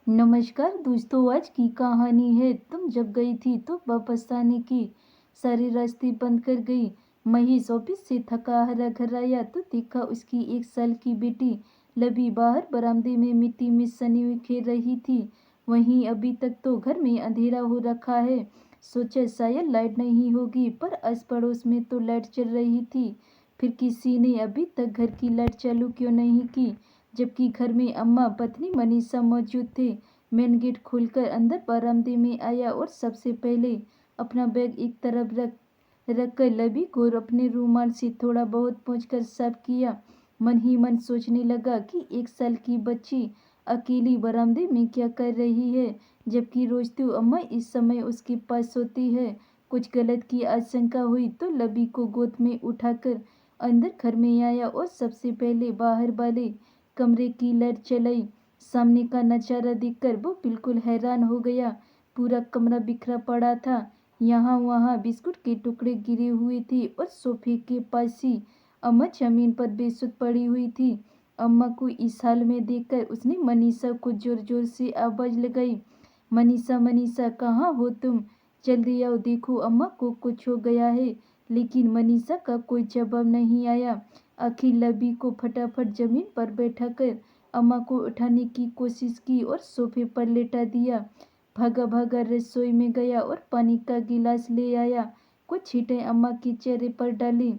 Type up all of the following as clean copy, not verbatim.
नमस्कार दोस्तों, आज की कहानी है तुम जब गई थी तो वापस आने की सारे रास्ते बंद कर गई। महेश ऑफिस से थका हारा घर आया तो देखा उसकी 1 साल की बेटी लबी बाहर बरामदे में मिट्टी में सनी हुई खेल रही थी। वहीं अभी तक तो घर में अंधेरा हो रखा है। सोचा शायद लाइट नहीं होगी, पर आस पड़ोस में तो लाइट चल रही थी। फिर किसी ने अभी तक घर की लाइट चालू क्यों नहीं की, जबकि घर में अम्मा पत्नी मनीषा मौजूद थे। मेन गेट खोलकर अंदर बरामदे में आया और सबसे पहले अपना बैग एक तरफ रखकर लबी को अपने रुमाल से थोड़ा बहुत पोंछकर साफ किया। मन ही मन सोचने लगा कि 1 साल की बच्ची अकेली बरामदे में क्या कर रही है, जबकि रोज तो अम्मा इस समय उसके पास होती है। कुछ गलत की आशंका हुई तो लबी को गोद में उठाकर अंदर घर में आया और सबसे पहले बाहर वाले कमरे की लाइट जलाई। सामने का नजारा देखकर वो बिल्कुल हैरान हो गया। पूरा कमरा बिखरा पड़ा था। यहाँ वहाँ बिस्कुट के टुकड़े गिरे हुए थे और सोफे के पास ही अम्मा जमीन पर बेसुध पड़ी हुई थी। अम्मा को इस हाल में देखकर उसने मनीषा को जोर जोर से आवाज लगाई, मनीषा मनीषा कहाँ हो तुम? जल्दी आओ, देखो अम्मा को कुछ हो गया है। लेकिन मनीषा का कोई जवाब नहीं आया। आखिर लबी को फटाफट जमीन पर बैठाकर अम्मा को उठाने की कोशिश की और सोफे पर लेटा दिया। भागा भागा रसोई में गया और पानी का गिलास ले आया। कुछ छींटें अम्मा के चेहरे पर डाली।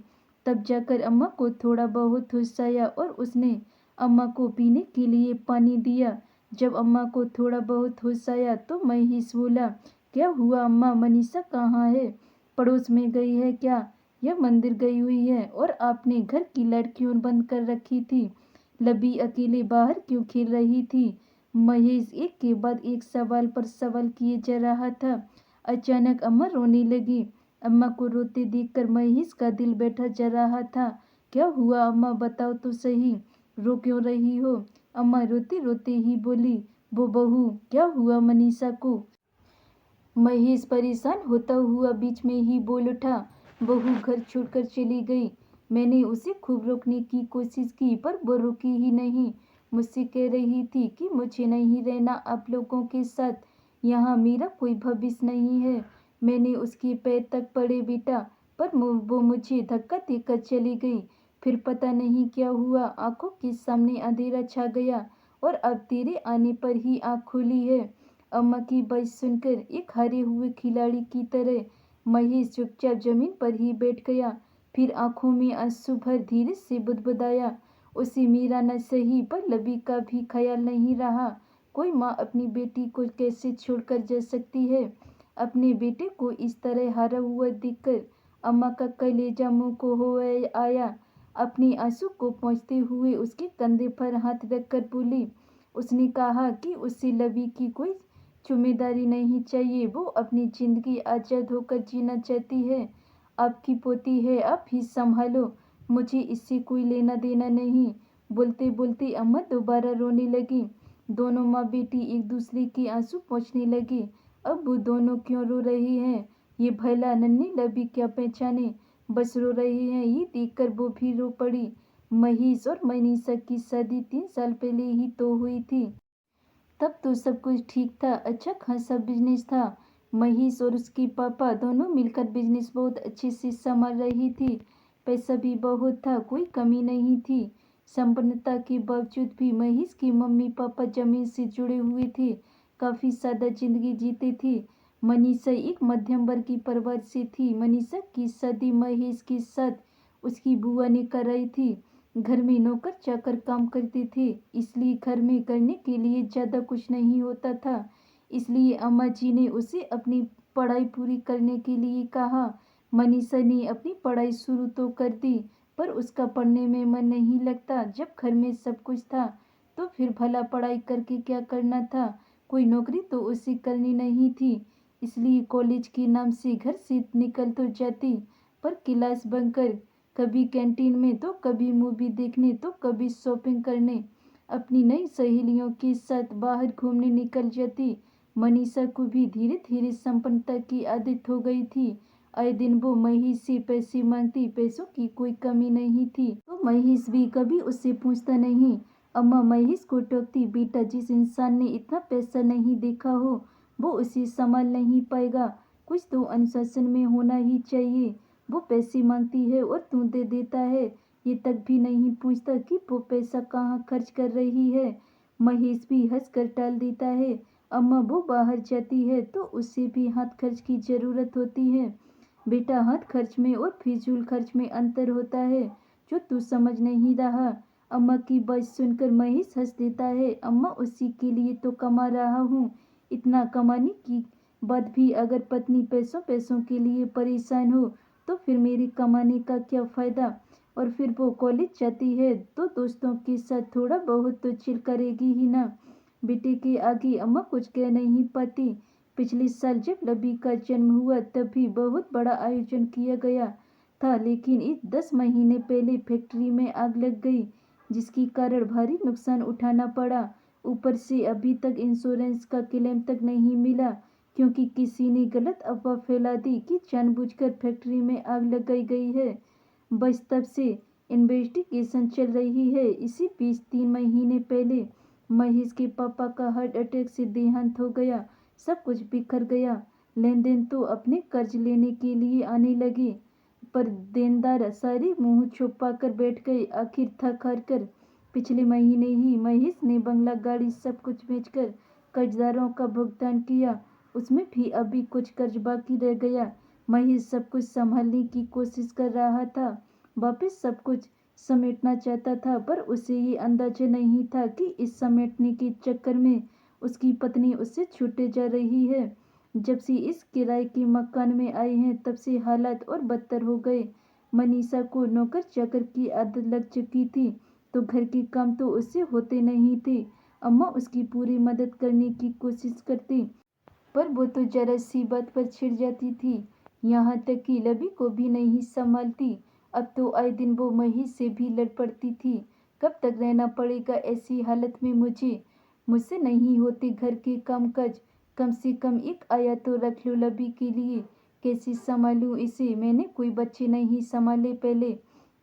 तब जाकर अम्मा को थोड़ा बहुत होश आया और उसने अम्मा को पीने के लिए पानी दिया। जब अम्मा को थोड़ा बहुत होश आया तो महेश बोला, क्या हुआ अम्मा, मनीषा कहाँ है? पड़ोस में गई है क्या? यह मंदिर गई हुई है। और आपने घर की लाइट क्यों बंद कर रखी थी? लबी अकेले बाहर क्यों खेल रही थी? महेश एक के बाद एक सवाल पर सवाल किए जा रहा था। अचानक अम्मा रोने लगी। अम्मा को रोते देखकर महेश का दिल बैठा जा रहा था। क्या हुआ अम्मा, बताओ तो सही, रो क्यों रही हो? अम्मा रोते रोते ही बोली, वो बहू, क्या हुआ मनीषा को? महेश परेशान होता हुआ बीच में ही बोल उठा, बहू घर छोड़कर चली गई। मैंने उसे खूब रोकने की कोशिश की पर वो रुकी ही नहीं। मुझसे कह रही थी कि मुझे नहीं रहना आप लोगों के साथ, यहाँ मेरा कोई भविष्य नहीं है। मैंने उसके पैर तक पड़े बेटा, पर वो मुझे धक्का देकर चली गई। फिर पता नहीं क्या हुआ, आंखों के सामने अंधेरा छा गया और अब तेरे आने पर ही आँख खुली है। अम्मा की बात सुनकर एक हारे हुए खिलाड़ी की तरह महेश चुपचाप जमीन पर ही बैठ गया। फिर आंखों में आंसू भर धीरे से बुदबुदाया, उसे मेरा न सही पर लबी का भी ख्याल नहीं रहा। कोई माँ अपनी बेटी को कैसे छोड़कर जा सकती है? अपने बेटे को इस तरह हारा हुआ देखकर अम्मा का कलेजा मुंह को हो आया। अपने आंसू को पोंछते हुए उसके कंधे पर हाथ रखकर बोली, उसने कहा कि उसे लबी की कोई जिम्मेदारी नहीं चाहिए, वो अपनी जिंदगी आज़ाद होकर जीना चाहती है। आपकी पोती है, आप ही संभालो, मुझे इससे कोई लेना देना नहीं। बोलते बोलते अम्मा दोबारा रोने लगी। दोनों माँ बेटी एक दूसरे के आंसू पोंछने लगे। अब वो दोनों क्यों रो रही हैं, ये भला नन्ही लबी क्या पहचाने? बस रो रही हैं, ये देखकर वो भी रो पड़ी। महेश और मनीषा की शादी 3 साल पहले ही तो हुई थी। तब तो सब कुछ ठीक था, अच्छा खासा बिजनेस था। महेश और उसके पापा दोनों मिलकर बिजनेस बहुत अच्छे से संभाल रही थी। पैसा भी बहुत था, कोई कमी नहीं थी। संपन्नता के बावजूद भी महेश के मम्मी पापा जमीन से जुड़े हुए थे, काफ़ी सादा जिंदगी जीते थे। मनीषा एक मध्यम वर्गीय परिवार से थी। मनीषा की शादी महेश के साथ उसकी बुआ ने कराई थी। घर में नौकर चाकर काम करते थे, इसलिए घर में करने के लिए ज़्यादा कुछ नहीं होता था। इसलिए अम्मा जी ने उसे अपनी पढ़ाई पूरी करने के लिए कहा। मनीषा ने अपनी पढ़ाई शुरू तो कर दी, पर उसका पढ़ने में मन नहीं लगता। जब घर में सब कुछ था तो फिर भला पढ़ाई करके क्या करना था? कोई नौकरी तो उसे करनी नहीं थी। इसलिए कॉलेज के नाम से घर से निकल तो जाती, पर क्लास बंक कर, कभी कैंटीन में तो कभी मूवी देखने तो कभी शॉपिंग करने, अपनी नई सहेलियों के साथ बाहर घूमने निकल जाती। मनीषा को भी धीरे धीरे संपन्नता की आदत हो गई थी। आए दिन वो महेश से पैसे मांगती, पैसों की कोई कमी नहीं थी तो महेश भी कभी उससे पूछता नहीं। अम्मा महेश को टोकती, बेटा जिस इंसान ने इतना पैसा नहीं देखा हो वो उसे संभाल नहीं पाएगा। कुछ तो अनुशासन में होना ही चाहिए। वो पैसे मांगती है और तू दे देता है, ये तक भी नहीं पूछता कि वो पैसा कहाँ खर्च कर रही है। महेश भी हंस कर टाल देता है। अम्मा वो बाहर जाती है तो उससे भी हाथ खर्च की जरूरत होती है। बेटा हाथ खर्च में और फिजूल खर्च में अंतर होता है जो तू समझ नहीं रहा। अम्मा की बात सुनकर महेश हंस देता है। अम्मा उसी के लिए तो कमा रहा हूँ। इतना कमाने की बाद भी अगर पत्नी पैसों पैसों के लिए परेशान हो तो फिर मेरे कमाने का क्या फ़ायदा। और फिर वो कॉलेज जाती है तो दोस्तों के साथ थोड़ा बहुत तो चिल करेगी ही ना। बेटे के आगे अम्मा कुछ कह नहीं पाती। पिछले साल जब लबी का जन्म हुआ तब भी बहुत बड़ा आयोजन किया गया था, लेकिन इस 10 महीने पहले फैक्ट्री में आग लग गई जिसके कारण भारी नुकसान उठाना पड़ा। ऊपर से अभी तक इंश्योरेंस का क्लेम तक नहीं मिला क्योंकि किसी ने गलत अफवाह फैला दी कि जानबूझकर फैक्ट्री में आग लगाई गई है। बस तब से इन्वेस्टिगेशन चल रही है। इसी बीच 3 महीने पहले महेश के पापा का हार्ट अटैक से देहांत हो गया। सब कुछ बिखर गया। लेन देन तो अपने कर्ज लेने के लिए आने लगे पर देनदार सारे मुंह छुपा कर बैठ गए। आखिर थक हार कर पिछले महीने ही महेश ने बंगला गाड़ी सब कुछ बेचकर कर्जदारों का भुगतान किया। उसमें भी अभी कुछ कर्ज बाकी रह गया। महेश सब कुछ संभालने की कोशिश कर रहा था, वापस सब कुछ समेटना चाहता था, पर उसे ये अंदाजा नहीं था कि इस समेटने के चक्कर में उसकी पत्नी उससे छूटे जा रही है। जब से इस किराए के मकान में आए हैं तब से हालात और बदतर हो गए। मनीषा को नौकर चाकर की आदत लग चुकी थी तो घर के काम तो उससे होते नहीं थे। अम्मा उसकी पूरी मदद करने की कोशिश करती पर वो तो जरा सी बात पर छिड़ जाती थी। यहाँ तक कि लबी को भी नहीं संभालती। अब तो आए दिन वो महेश से भी लड़ पड़ती थी। कब तक रहना पड़ेगा ऐसी हालत में मुझसे नहीं होते घर के कामकाज। कम से कम एक आया तो रख लो लबी के लिए। कैसे संभालूं इसे, मैंने कोई बच्चे नहीं संभाले पहले।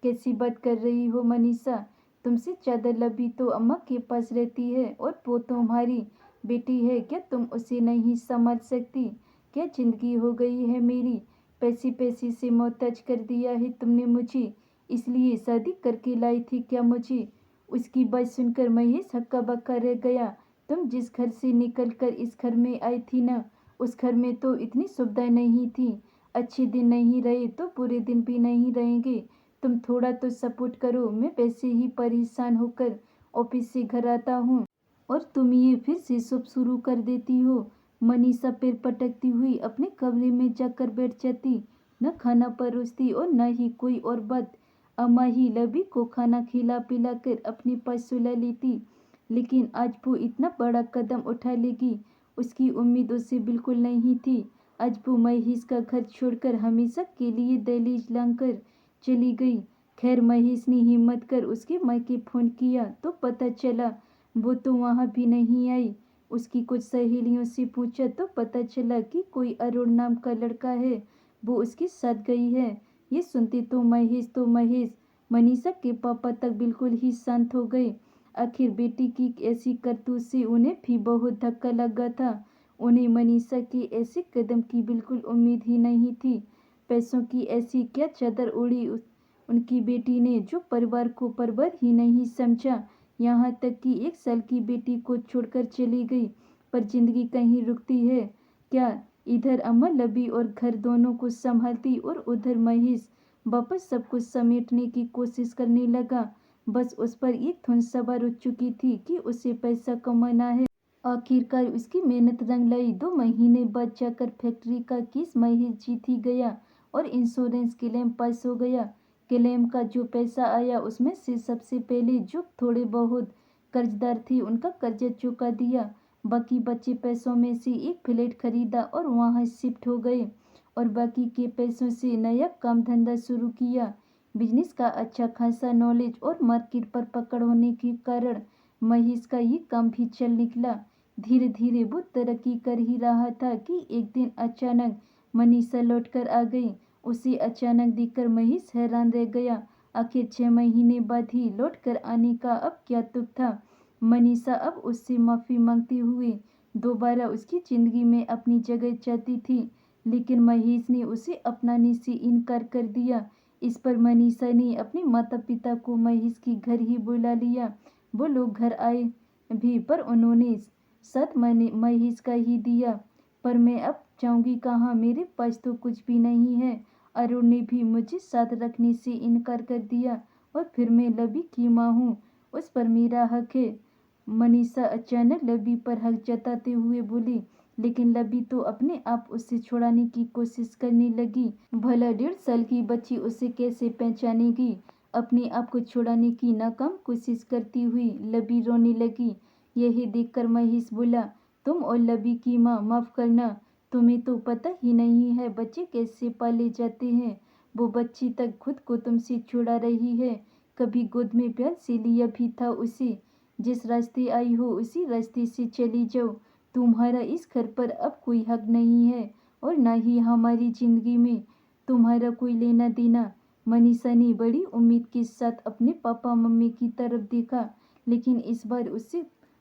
कैसी बात कर रही हो मनीषा, तुमसे ज़्यादा लबी तो अम्मा के पास रहती है और वो तुम्हारी बेटी है, क्या तुम उसे नहीं समझ सकती। क्या जिंदगी हो गई है मेरी। पैसे पैसे से मोहताज कर दिया है तुमने मुझे, इसलिए शादी करके लाई थी क्या मुझे। उसकी बात सुनकर महेश हक्का बक्का रह गया। तुम जिस घर से निकल कर इस घर में आई थी ना, उस घर में तो इतनी सुविधाएं नहीं थी। अच्छे दिन नहीं रहे तो बुरे दिन भी नहीं रहेंगे। तुम थोड़ा तो सपोर्ट करो। मैं वैसे ही परेशान होकर ऑफिस से घर आता हूँ और तुम ये फिर से सब शुरू कर देती हो। मनीषा पैर पटकती हुई अपने कमरे में जाकर बैठ जाती। न खाना परोसती और न ही कोई और बात। अम्मा ही लबी को खाना खिला पिला कर अपने पास सुला लेती, लेकिन आज वो इतना बड़ा कदम उठा लेगी उसकी उम्मीद उससे बिल्कुल नहीं थी। आज वो महेश का घर छोड़कर हमेशा के लिए दहलीज लांघकर चली गई। खैर महेश ने हिम्मत कर उसके मायके फोन किया तो पता चला वो तो वहाँ भी नहीं आई। उसकी कुछ सहेलियों से पूछा तो पता चला कि कोई अरुण नाम का लड़का है, वो उसके साथ गई है। ये सुनते तो महेश मनीषा के पापा तक बिल्कुल ही शांत हो गए। आखिर बेटी की ऐसी करतूत से उन्हें भी बहुत धक्का लगा था। उन्हें मनीषा के ऐसे कदम की बिल्कुल उम्मीद ही नहीं थी। पैसों की ऐसी क्या चादर ओढ़ी उनकी बेटी ने जो परिवार को परिवार ही नहीं समझा। यहाँ तक कि 1 साल की बेटी को छोड़कर चली गई। पर जिंदगी कहीं रुकती है क्या। इधर अम्मा लबी और घर दोनों को संभालती और उधर महेश वापस सब कुछ समेटने की कोशिश करने लगा। बस उस पर एक धुन सवार हो चुकी थी कि उसे पैसा कमाना है। आखिरकार उसकी मेहनत रंग लाई। 2 महीने बाद जाकर फैक्ट्री का केस महेश जीत ही गया और इंश्योरेंस क्लेम पास हो गया। क्लेम का जो पैसा आया उसमें से सबसे पहले जो थोड़े बहुत कर्जदार थे उनका कर्जा चुका दिया। बाकी बचे पैसों में से एक फ्लैट खरीदा और वहां शिफ्ट हो गए और बाकी के पैसों से नया काम धंधा शुरू किया। बिजनेस का अच्छा खासा नॉलेज और मार्केट पर पकड़ होने के कारण महेश का ये काम भी चल निकला। धीरे धीरे वो तरक्की कर ही रहा था कि एक दिन अचानक मनीषा लौट कर आ गई। उसे अचानक देखकर महेश हैरान रह गया आखिर 6 महीने बाद ही लौट कर आने का अब क्या तुक था। मनीषा अब उससे माफ़ी मांगते हुए दोबारा उसकी ज़िंदगी में अपनी जगह चाहती थी, लेकिन महेश ने उसे अपनाने से इनकार कर दिया। इस पर मनीषा ने अपने माता पिता को महेश के घर ही बुला लिया। वो लोग घर आए भी, पर उन्होंने साथ महेश का ही दिया। पर मैं अब जाऊंगी कहाँ, मेरे पास तो कुछ भी नहीं है। अरुण ने भी मुझे साथ रखने से इनकार कर दिया, और फिर मैं लवी की माँ हूँ, उस पर मेरा हक है। मनीषा अचानक लवी पर हक जताते हुए बोली, लेकिन लवी तो अपने आप उसे छुड़ाने की कोशिश करने लगी। भला 1.5 साल की बच्ची उसे कैसे पहचानेगी। अपने आप को छुड़ाने की नाकाम कोशिश करती हुई लवी रोने लगी। यही देखकर महेश बोला, तुम और लवी की माँ, माफ़ करना, तुम्हें तो पता ही नहीं है बच्चे कैसे पाले जाते हैं। वो बच्ची तक खुद को तुमसे छुड़ा रही है। कभी गोद में प्यार से लिया भी था उसे। जिस रास्ते आई हो उसी रास्ते से चली जाओ। तुम्हारा इस घर पर अब कोई हक नहीं है, और ना ही हमारी जिंदगी में तुम्हारा कोई लेना देना। मनीषा ने बड़ी उम्मीद के साथ अपने पापा मम्मी की तरफ देखा, लेकिन इस बार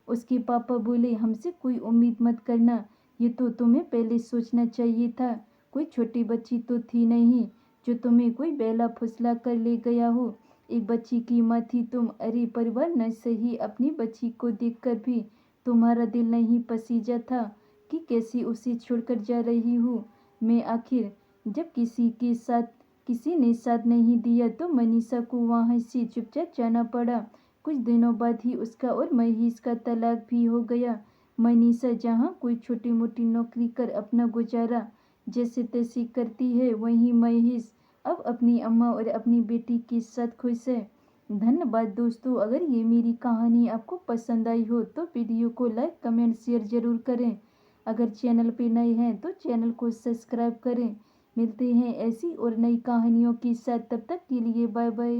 उसके पापा बोले, हमसे कोई उम्मीद मत करना। ये तो तुम्हें पहले सोचना चाहिए था। कोई छोटी बच्ची तो थी नहीं जो तुम्हें कोई बेला फुसला कर ले गया हो। एक बच्ची की माँ थी तुम। अरे परिवार न सही, अपनी बच्ची को देखकर भी तुम्हारा दिल नहीं पसीजा था कि कैसे उसे छोड़कर जा रही हूँ मैं। आखिर जब किसी ने साथ नहीं दिया तो मनीषा को वहाँ से चुपचाप जाना पड़ा। कुछ दिनों बाद ही उसका और महेश का तलाक भी हो गया। मनीषा जहाँ कोई छोटी मोटी नौकरी कर अपना गुजारा जैसे तैसे करती है, वहीं महेश अब अपनी अम्मा और अपनी बेटी के साथ खुश है। धन्यवाद दोस्तों। अगर ये मेरी कहानी आपको पसंद आई हो तो वीडियो को लाइक कमेंट शेयर ज़रूर करें। अगर चैनल पे नए हैं तो चैनल को सब्सक्राइब करें। मिलते हैं ऐसी और नई कहानियों के साथ, तब तक के लिए बाय बाय।